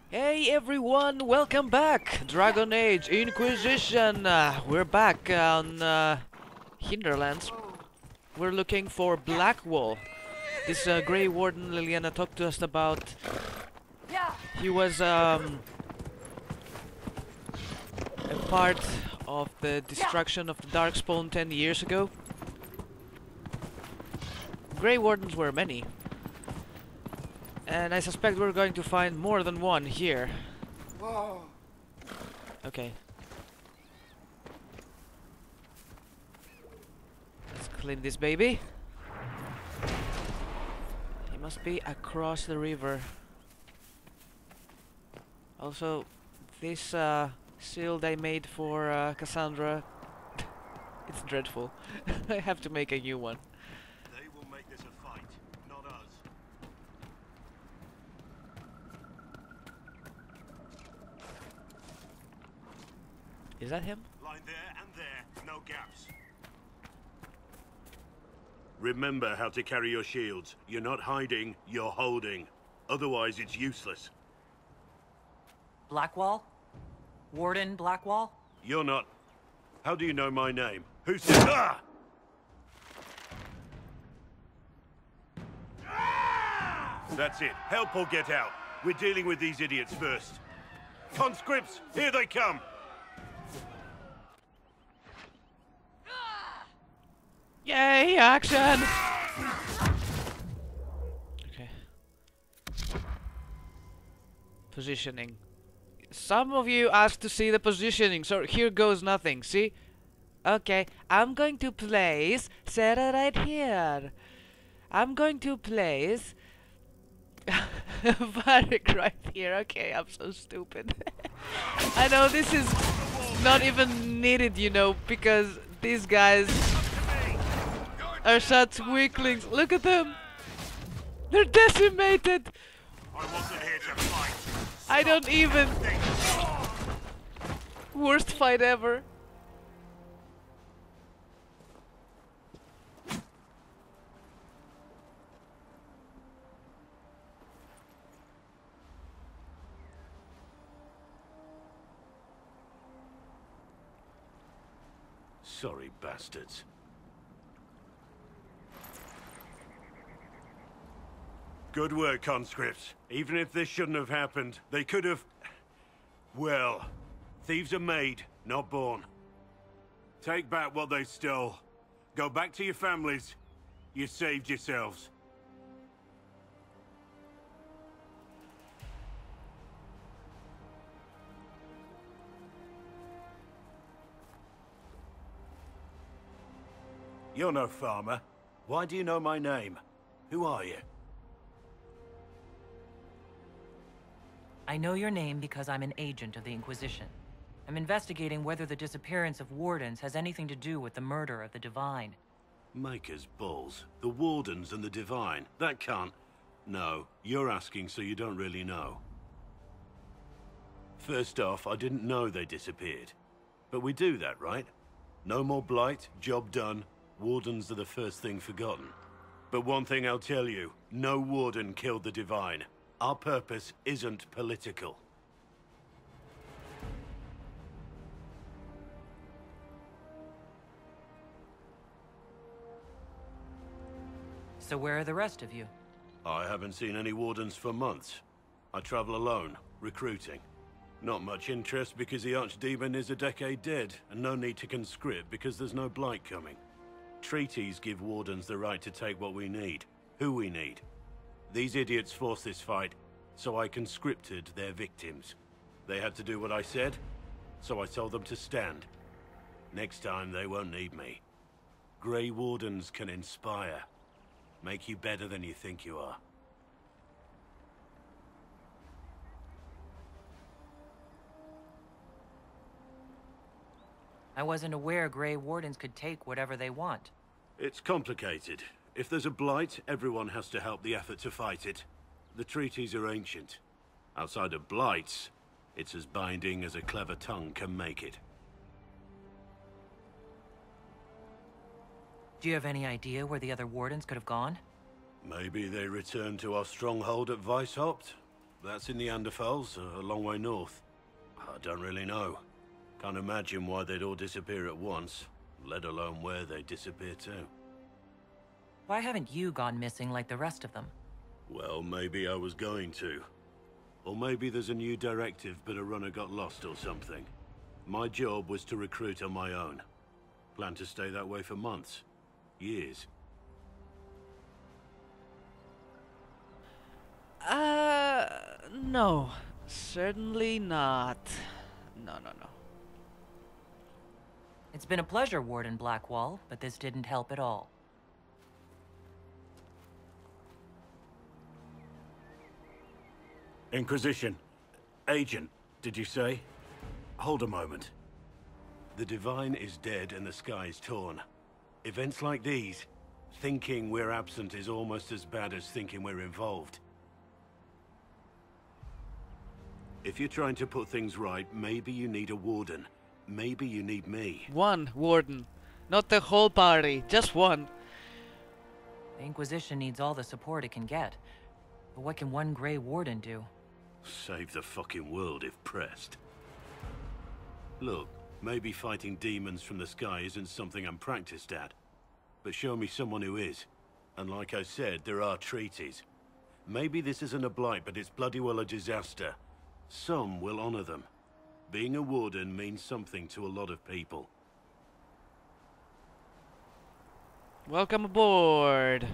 Hey everyone, welcome back! Dragon Age Inquisition! We're back on Hinterlands. We're looking for Blackwall. This Grey Warden Liliana talked to us about. He was a part of the destruction of the Darkspawn 10 years ago. Grey Wardens were many. And I suspect we're going to find more than one here. Whoa. Okay. Let's clean this baby. He must be across the river. Also, this shield I made for Cassandra, it's dreadful. I have to make a new one. They will make this a fight, not us. Is that him? Line there and there, no gaps. Remember how to carry your shields. You're not hiding, you're holding. Otherwise, it's useless. Blackwall? Warden Blackwall? You're not. How do you know my name? Who said ah? That's it. Help or get out. We're dealing with these idiots first. Conscripts, here they come. Yay, action! Okay. Positioning. Some of you asked to see the positioning, so here goes nothing, see? Okay, I'm going to place Sarah right here. I'm going to place Varric right here. Okay, I'm so stupid. I know this is not even needed, you know, because these guys are such weaklings. Look at them. They're decimated. I wasn't here to fight. I don't even. Worst fight ever. Sorry, bastards. Good work, conscripts. Even if this shouldn't have happened, they could have... Well, thieves are made, not born. Take back what they stole. Go back to your families. You saved yourselves. You're no farmer. Why do you know my name? Who are you? I know your name because I'm an agent of the Inquisition. I'm investigating whether the disappearance of Wardens has anything to do with the murder of the Divine. Maker's balls. The Wardens and the Divine. That can't... No, you're asking so you don't really know. First off, I didn't know they disappeared. But we do that, right? No more blight, job done. Wardens are the first thing forgotten. But one thing I'll tell you, no Warden killed the Divine. Our purpose isn't political. So where are the rest of you? I haven't seen any Wardens for months. I travel alone, recruiting. Not much interest because the Archdemon is a decade dead, and no need to conscript because there's no blight coming. Treaties give Wardens the right to take what we need, who we need. These idiots forced this fight, so I conscripted their victims. They had to do what I said, so I told them to stand. Next time they won't need me. Grey Wardens can inspire. Make you better than you think you are. I wasn't aware Grey Wardens could take whatever they want. It's complicated. If there's a blight, everyone has to help the effort to fight it. The treaties are ancient. Outside of blights, it's as binding as a clever tongue can make it. Do you have any idea where the other Wardens could have gone? Maybe they returned to our stronghold at Weishaupt? That's in the Underfalls, a long way north. I don't really know. Can't imagine why they'd all disappear at once, let alone where they disappear to. Why haven't you gone missing like the rest of them? Well, maybe I was going to. Or maybe there's a new directive, but a runner got lost or something. My job was to recruit on my own. Plan to stay that way for months. Years. No. Certainly not. No. It's been a pleasure, Warden Blackwall, but this didn't help at all. Inquisition. Agent, did you say? Hold a moment. The Divine is dead and the sky is torn. Events like these, thinking we're absent is almost as bad as thinking we're involved. If you're trying to put things right, maybe you need a warden. Maybe you need me. One warden. Not the whole party, just one. The Inquisition needs all the support it can get. But what can one Grey Warden do? Save the fucking world if pressed. Look, maybe fighting demons from the sky isn't something I'm practiced at. But show me someone who is. And like I said, there are treaties. Maybe this isn't a blight, but it's bloody well a disaster. Some will honor them. Being a warden means something to a lot of people. Welcome aboard.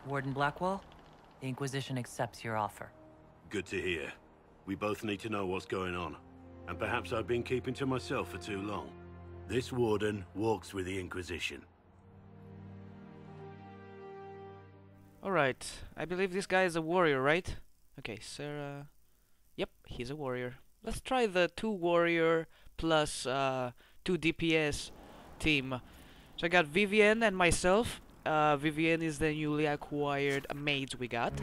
Warden Blackwall, the Inquisition accepts your offer. Good to hear. We both need to know what's going on. And perhaps I've been keeping to myself for too long. This warden walks with the Inquisition. Alright, I believe this guy is a warrior, right? Okay, Sarah... Yep, he's a warrior. Let's try the 2 warrior plus 2 DPS team. So I got Vivian and myself. Vivian is the newly acquired mage we got.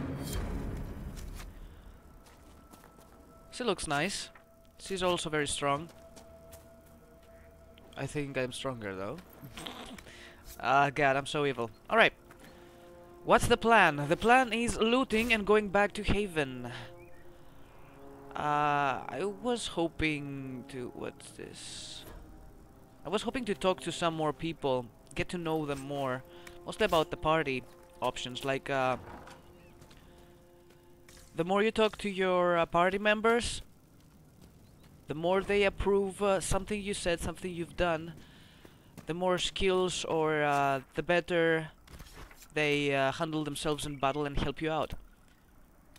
She looks nice. She's also very strong. I think I'm stronger though. God, I'm so evil. Alright. What's the plan? The plan is looting and going back to Haven. I was hoping to... What's this? I was hoping to talk to some more people, get to know them more. Mostly about the party options, like the more you talk to your party members, the more they approve something you said, something you've done, the more skills or the better they handle themselves in battle and help you out.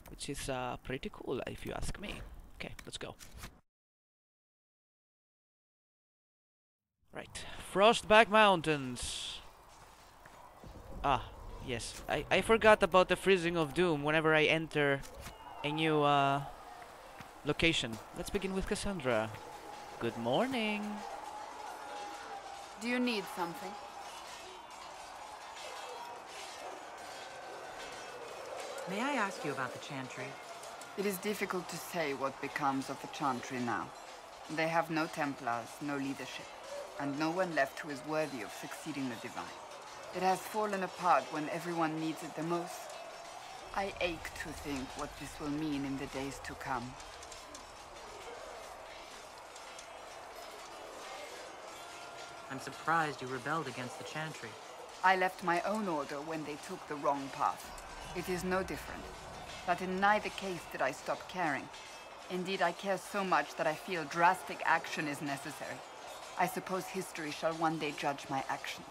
Which is pretty cool, if you ask me. Okay, let's go. Right, Frostback Mountains. Ah, yes. I forgot about the freezing of doom whenever I enter a new location. Let's begin with Cassandra. Good morning. Do you need something? May I ask you about the Chantry? It is difficult to say what becomes of the Chantry now. They have no Templars, no leadership, and no one left who is worthy of succeeding the Divine. It has fallen apart when everyone needs it the most. I ache to think what this will mean in the days to come. I'm surprised you rebelled against the Chantry. I left my own order when they took the wrong path. It is no different. But in neither case did I stop caring. Indeed, I care so much that I feel drastic action is necessary. I suppose history shall one day judge my actions.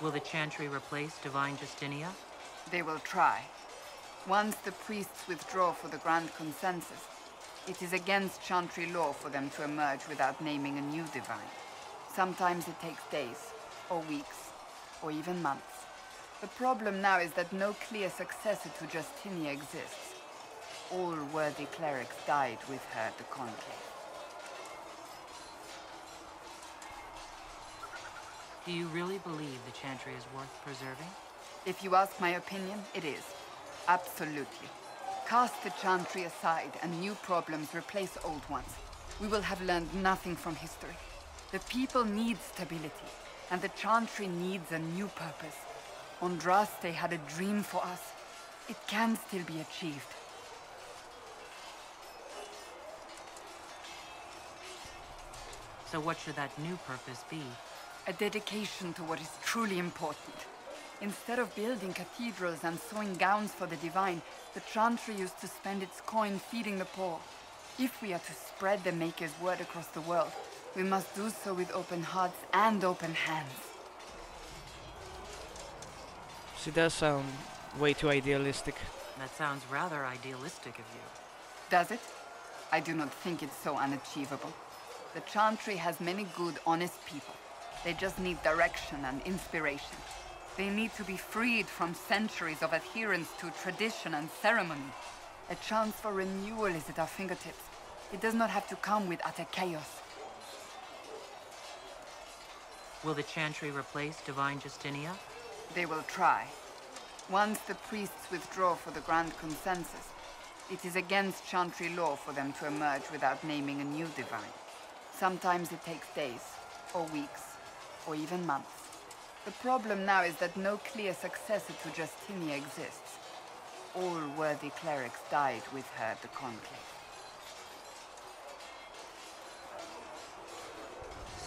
Will the Chantry replace Divine Justinia? They will try. Once the priests withdraw for the Grand Consensus, it is against Chantry law for them to emerge without naming a new Divine. Sometimes it takes days, or weeks, or even months. The problem now is that no clear successor to Justinia exists. All worthy clerics died with her at the Conclave. Do you really believe the Chantry is worth preserving? If you ask my opinion, it is. Absolutely. Cast the Chantry aside and new problems replace old ones. We will have learned nothing from history. The people need stability, and the Chantry needs a new purpose. Andraste had a dream for us. It can still be achieved. So what should that new purpose be? A dedication to what is truly important. Instead of building cathedrals and sewing gowns for the divine, the Chantry used to spend its coin feeding the poor. If we are to spread the Maker's word across the world, we must do so with open hearts and open hands. She does sound way too idealistic. That sounds rather idealistic of you. Does it? I do not think it's so unachievable. The Chantry has many good, honest people. They just need direction and inspiration. They need to be freed from centuries of adherence to tradition and ceremony. A chance for renewal is at our fingertips. It does not have to come with utter chaos. Will the Chantry replace Divine Justinia? They will try. Once the priests withdraw for the Grand Consensus, it is against Chantry law for them to emerge without naming a new divine. Sometimes it takes days, or weeks, or even months. The problem now is that no clear successor to Justinia exists. All worthy clerics died with her at the Conclave.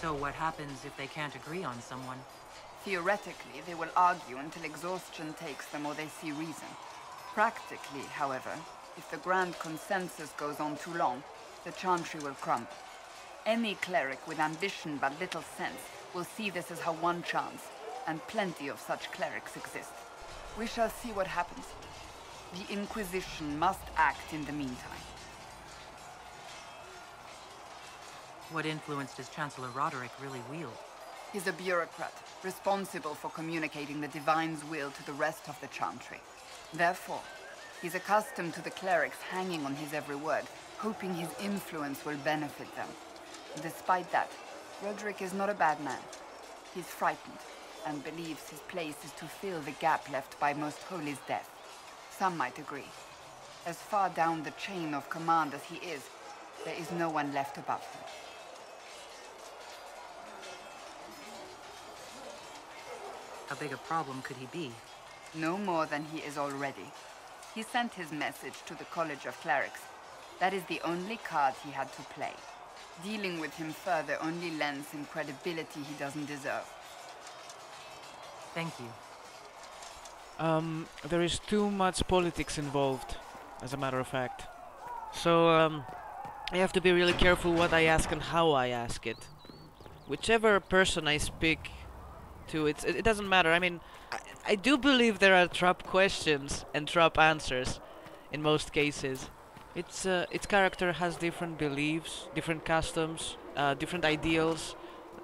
So what happens if they can't agree on someone? Theoretically, they will argue until exhaustion takes them or they see reason. Practically, however, if the Grand Consensus goes on too long, the Chantry will crumble. Any cleric with ambition but little sense will see this as her one chance, and plenty of such clerics exist. We shall see what happens. The Inquisition must act in the meantime. What influence does Chancellor Roderick really wield? He's a bureaucrat, responsible for communicating the Divine's will to the rest of the Chantry. Therefore, he's accustomed to the clerics hanging on his every word, hoping his influence will benefit them. Despite that, Roderick is not a bad man. He's frightened, and believes his place is to fill the gap left by Most Holy's death. Some might agree. As far down the chain of command as he is, there is no one left above him. How big a problem could he be? No more than he is already. He sent his message to the College of Clerics. That is the only card he had to play. Dealing with him further only lends him credibility he doesn't deserve. Thank you. There is too much politics involved, as a matter of fact. So, I have to be really careful what I ask and how I ask it. Whichever person I speak to, it doesn't matter. I mean, I do believe there are trap questions and trap answers in most cases. Its character has different beliefs, different customs, different ideals.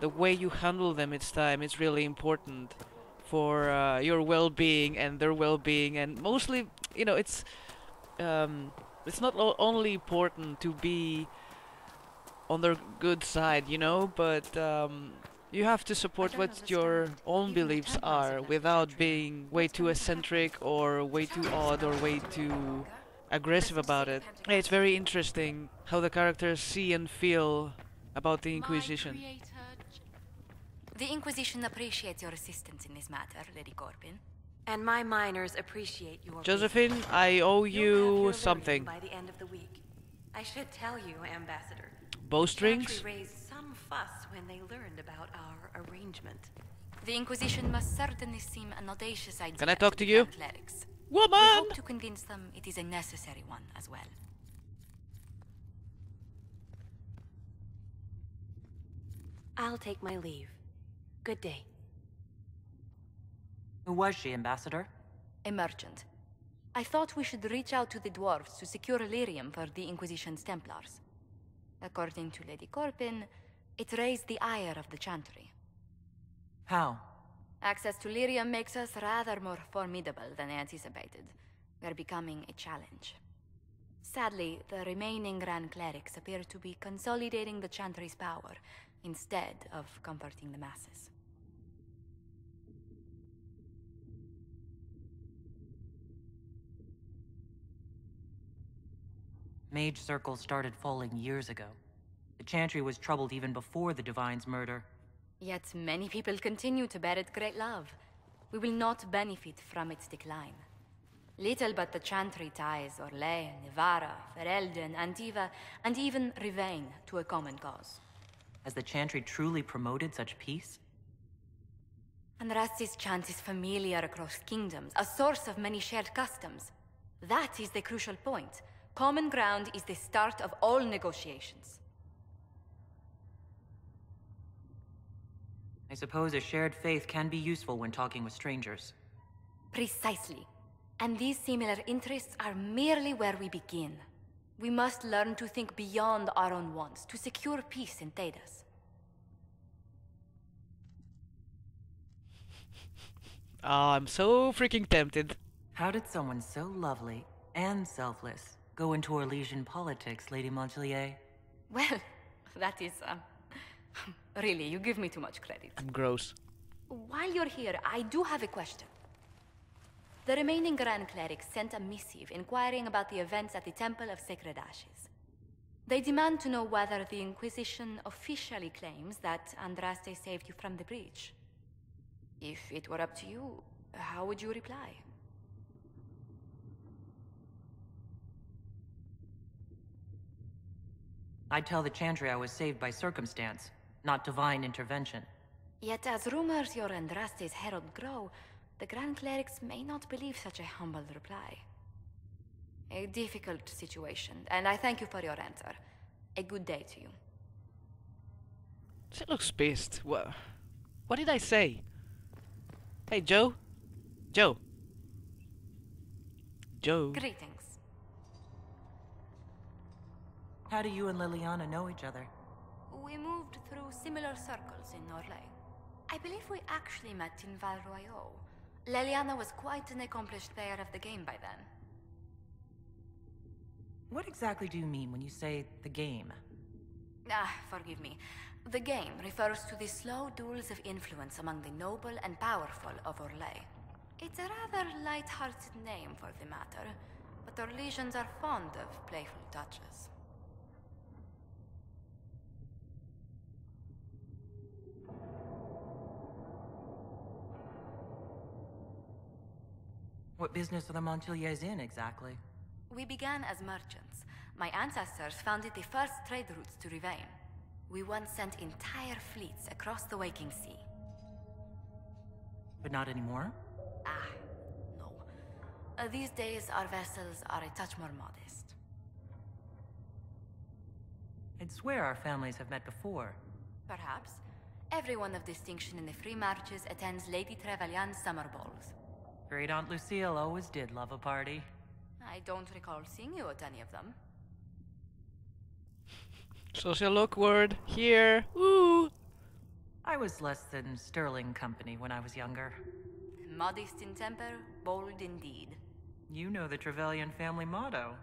The way you handle them each time is really important for your well-being and their well-being, and mostly, you know, it's not only important to be on their good side, you know, but you have to support what your own beliefs are without being way too eccentric or way too odd or way too aggressive about it. It's very interesting how the characters see and feel about the Inquisition. The Inquisition appreciates your assistance in this matter, Lady Corbin. And my miners appreciate your Josephine, I owe you something. by the end of the week. I should tell you, Ambassador. Bowstrings? Chantry raised some fuss when they learned about our arrangement. The Inquisition must certainly seem an audacious idea. Can I talk to the you? Grand Clerics. Woman! We hope to convince them it is a necessary one as well. I'll take my leave. Good day. Who was she, Ambassador? A merchant. I thought we should reach out to the dwarves to secure lyrium for the Inquisition's Templars. According to Lady Corbin, it raised the ire of the Chantry. How? Access to lyrium makes us rather more formidable than anticipated. We're becoming a challenge. Sadly, the remaining Grand Clerics appear to be consolidating the Chantry's power instead of comforting the masses. Mage circles started falling years ago. The Chantry was troubled even before the Divine's murder. Yet many people continue to bear it great love. we will not benefit from its decline. Little but the Chantry ties Orlais, Nevarra, Ferelden, Antiva, and even Rivain to a common cause. Has the Chantry truly promoted such peace? Andraste's chant is familiar across kingdoms, a source of many shared customs. That is the crucial point. Common ground is the start of all negotiations. I suppose a shared faith can be useful when talking with strangers. Precisely. And these similar interests are merely where we begin. We must learn to think beyond our own wants to secure peace in Thedas. Oh, I'm so freaking tempted. How did someone so lovely and selfless go into Orlesian politics, Lady Montelier? Well, that is, really, you give me too much credit. I'm gross. While you're here, I do have a question. The remaining Grand Clerics sent a missive inquiring about the events at the Temple of Sacred Ashes. They demand to know whether the Inquisition officially claims that Andraste saved you from the breach. If it were up to you, how would you reply? I'd tell the Chantry I was saved by circumstance, not divine intervention. Yet as rumors your Andraste's herald grow, the Grand Clerics may not believe such a humble reply. A difficult situation, and I thank you for your answer. A good day to you. She looks pissed. What did I say? Hey, Joe? Joe? Joe? Greetings. How do you and Liliana know each other? We moved through similar circles in Orlais. I believe we actually met in Val Royaux. Liliana was quite an accomplished player of the game by then. What exactly do you mean when you say the game? Forgive me. The game refers to the slow duels of influence among the noble and powerful of Orlais. It's a rather light-hearted name for the matter, but Orlesians are fond of playful touches. What business are the Monteliers in, exactly? We began as merchants. My ancestors founded the first trade routes to Rivain. We once sent entire fleets across the Waking Sea. But not anymore? No. These days, our vessels are a touch more modest. I'd swear our families have met before. Perhaps. Everyone of distinction in the Free Marches attends Lady Trevelyan's summer balls. Great Aunt Lucille always did love a party. I don't recall seeing you at any of them. Social awkward. Here. Woo! I was less than sterling company when I was younger. Modest in temper, bold in deed. You know the Trevelyan family motto.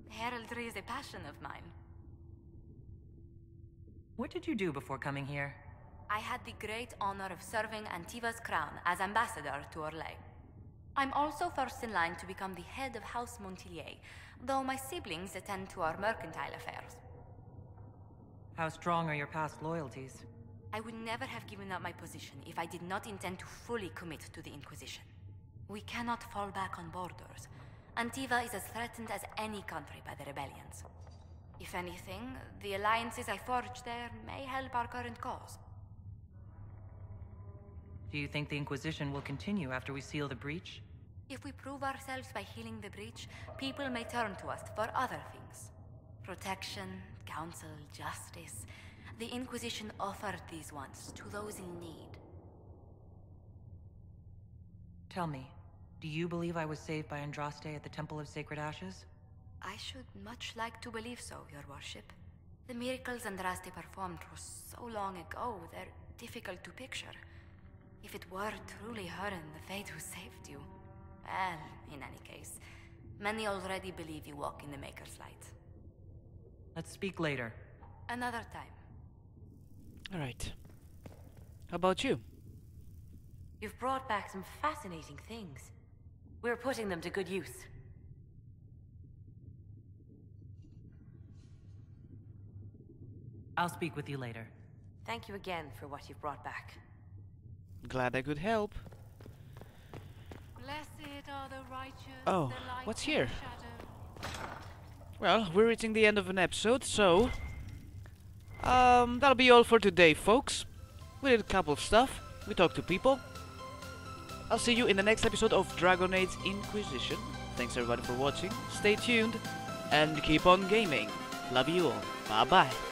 Heraldry is a passion of mine. What did you do before coming here? I had the great honor of serving Antiva's crown as ambassador to Orlais. I'm also first in line to become the head of House Montelier, though my siblings attend to our mercantile affairs. How strong are your past loyalties? I would never have given up my position if I did not intend to fully commit to the Inquisition. We cannot fall back on borders. Antiva is as threatened as any country by the rebellions. If anything, the alliances I forged there may help our current cause. Do you think the Inquisition will continue after we seal the breach? If we prove ourselves by healing the breach, people may turn to us for other things. Protection, counsel, justice. The Inquisition offered these once to those in need. Tell me, do you believe I was saved by Andraste at the Temple of Sacred Ashes? I should much like to believe so, Your Worship. The miracles Andraste performed were so long ago, they're difficult to picture. If it were truly her and the Fate who saved you... Well, in any case, many already believe you walk in the Maker's light. Let's speak later. Another time. Alright. How about you? You've brought back some fascinating things. We're putting them to good use. I'll speak with you later. Thank you again for what you've brought back. Glad I could help. Oh, what's here? Well, we're reaching the end of an episode, so that'll be all for today, folks. We did a couple of stuff, we talked to people. I'll see you in the next episode of Dragon Age Inquisition. Thanks everybody for watching, stay tuned, and keep on gaming. Love you all, bye bye.